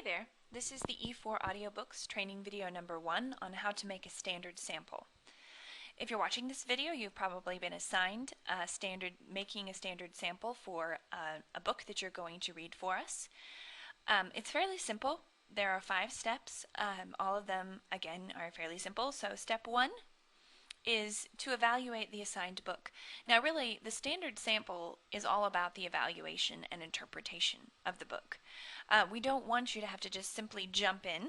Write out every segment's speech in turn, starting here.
there, this is the E4 Audiobooks training video number 1 on how to make a standard sample. If you're watching this video, you've probably been assigned making a standard sample for a book that you're going to read for us. It's fairly simple. There are 5 steps. All of them, again, are fairly simple. So step 1 is to evaluate the assigned book. Now really, the standard sample is all about the evaluation and interpretation of the book. We don't want you to have to just simply jump in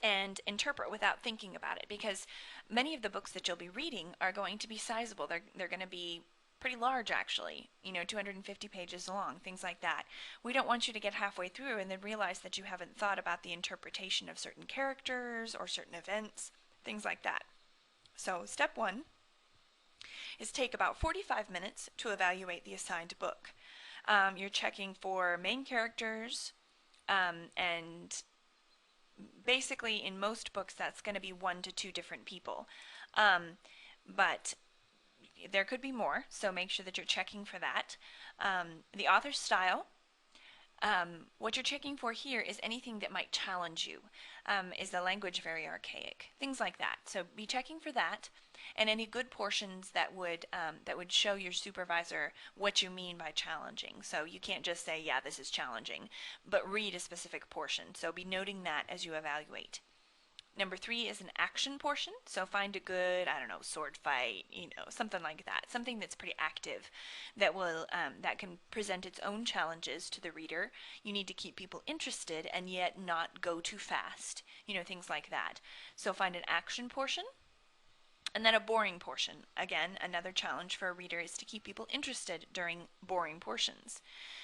and interpret without thinking about it, because many of the books that you'll be reading are going to be sizable. They're going to be pretty large, actually, 250 pages long, things like that. We don't want you to get halfway through and then realize that you haven't thought about the interpretation of certain characters or certain events, things like that. So step 1 is take about 45 minutes to evaluate the assigned book. You're checking for main characters, and basically in most books that's going to be 1 to 2 different people. But there could be more, so make sure that you're checking for that. The author's style. What you're checking for here is anything that might challenge you. Is the language very archaic? Things like that. So be checking for that, and any good portions that would show your supervisor what you mean by challenging. So you can't just say, yeah, this is challenging, but read a specific portion. So be noting that as you evaluate. Number 3 is an action portion, so find a good, sword fight, something like that, something that's pretty active, that will that can present its own challenges to the reader. You need to keep people interested and yet not go too fast, things like that. So find an action portion. And then a boring portion. Again, another challenge for a reader is to keep people interested during boring portions.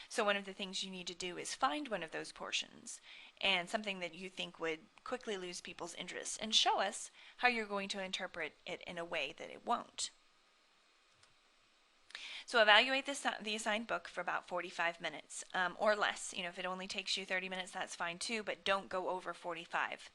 So one of the things you need to do is find one of those portions and something that you think would quickly lose people's interest, and show us how you're going to interpret it in a way that it won't. So evaluate the assigned book for about 45 minutes or less. If it only takes you 30 minutes, that's fine too, but don't go over 45.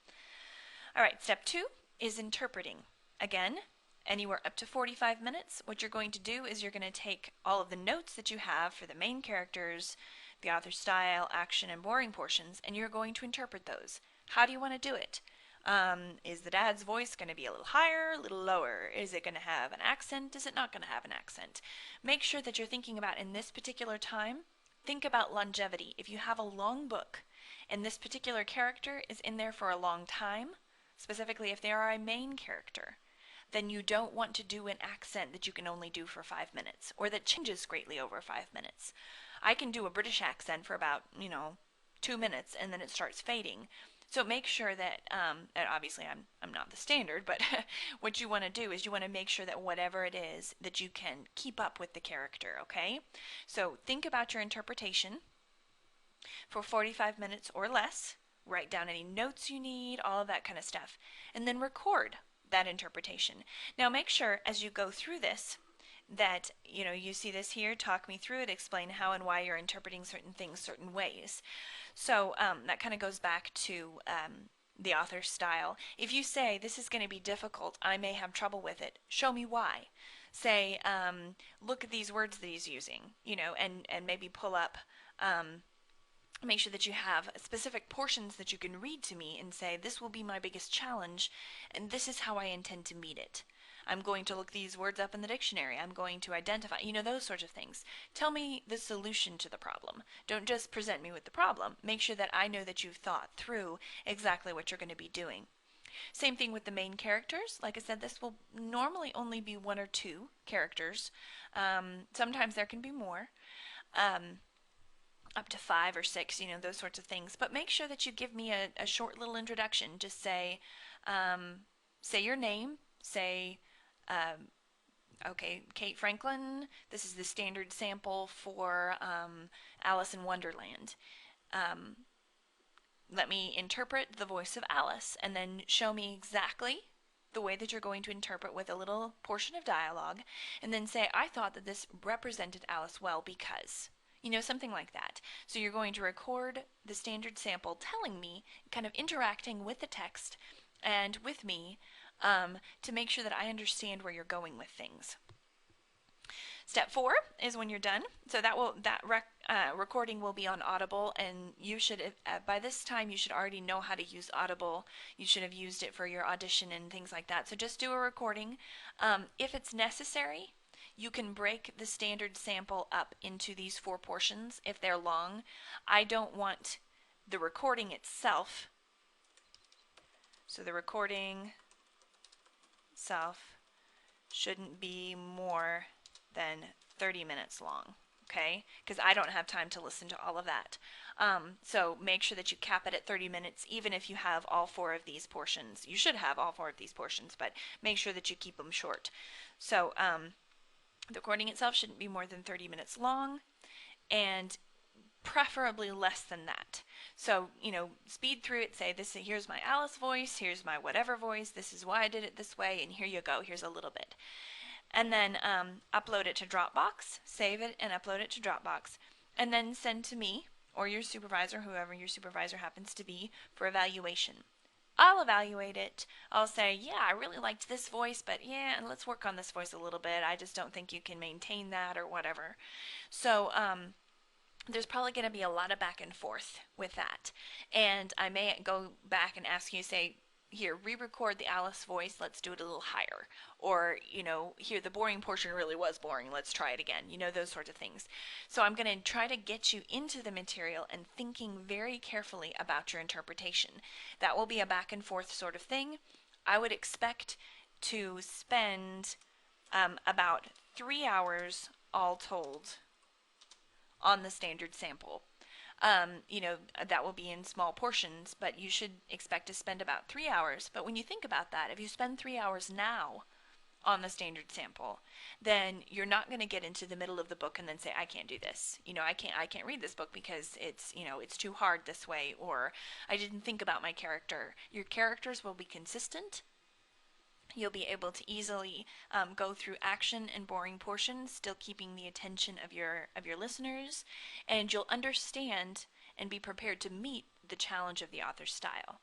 All right, step 2 is interpreting. Again, anywhere up to 45 minutes, what you're going to do is you're going to take all of the notes that you have for the main characters, the author's style, action, and boring portions, and you're going to interpret those. How do you want to do it? Is the dad's voice going to be a little higher, a little lower? Is it going to have an accent? Is it not going to have an accent? Make sure that you're thinking about, in this particular time, think about longevity. If you have a long book and this particular character is in there for a long time, specifically if they are a main character, then you don't want to do an accent that you can only do for 5 minutes, or that changes greatly over 5 minutes. I can do a British accent for about, 2 minutes, and then it starts fading. So make sure that, and obviously I'm not the standard, but what you want to do is you want to make sure that whatever it is, that you can keep up with the character, okay? So think about your interpretation for 45 minutes or less. Write down any notes you need, all of that kind of stuff, and then record that interpretation. Now make sure as you go through this that you see this here, talk me through it, explain how and why you're interpreting certain things certain ways. So that kind of goes back to the author's style. If you say, this is going to be difficult, I may have trouble with it, show me why. Say, look at these words that he's using, and maybe pull up, make sure that you have specific portions that you can read to me and say, this will be my biggest challenge, and this is how I intend to meet it. I'm going to look these words up in the dictionary. I'm going to identify, those sorts of things. Tell me the solution to the problem. Don't just present me with the problem. Make sure that I know that you've thought through exactly what you're going to be doing. Same thing with the main characters. Like I said, this will normally only be 1 or 2 characters. Sometimes there can be more. Up to 5 or 6, those sorts of things. But make sure that you give me a short little introduction. Just say your name. Say, okay, Kate Franklin, this is the standard sample for Alice in Wonderland. Let me interpret the voice of Alice, and then show me exactly the way that you're going to interpret with a little portion of dialogue, and then say, I thought that this represented Alice well because... something like that. So you're going to record the standard sample telling me, kind of interacting with the text and with me, to make sure that I understand where you're going with things. Step 4 is when you're done. So that recording will be on Audible, and you should, by this time, you should already know how to use Audible. You should have used it for your audition and things like that. So just do a recording. If it's necessary, you can break the standard sample up into these 4 portions if they're long. I don't want the recording itself. So the recording itself shouldn't be more than 30 minutes long. Okay, because I don't have time to listen to all of that. So make sure that you cap it at 30 minutes, even if you have all 4 of these portions. You should have all 4 of these portions, but make sure that you keep them short. So the recording itself shouldn't be more than 30 minutes long, and preferably less than that. So, speed through it, say, here's my Alice voice, here's my whatever voice, this is why I did it this way, and here you go, here's a little bit. And then upload it to Dropbox, save it and upload it to Dropbox, and then send to me or your supervisor, whoever your supervisor happens to be, for evaluation. I'll evaluate it. I'll say, yeah, I really liked this voice, but yeah, let's work on this voice a little bit. I just don't think you can maintain that or whatever. So there's probably going to be a lot of back and forth with that. And I may go back and ask you, say, here, re-record the Alice voice, let's do it a little higher. Or, here, the boring portion really was boring, let's try it again. Those sorts of things. So I'm going to try to get you into the material and thinking very carefully about your interpretation. That will be a back and forth sort of thing. I would expect to spend about 3 hours all told on the standard sample. That will be in small portions, but you should expect to spend about 3 hours. But when you think about that, if you spend 3 hours now on the standard sample, then you're not going to get into the middle of the book and then say, I can't do this. I can't read this book because it's too hard this way, or I didn't think about my character. Your characters will be consistent. You'll be able to easily go through action and boring portions, still keeping the attention of your listeners, and you'll understand and be prepared to meet the challenge of the author's style.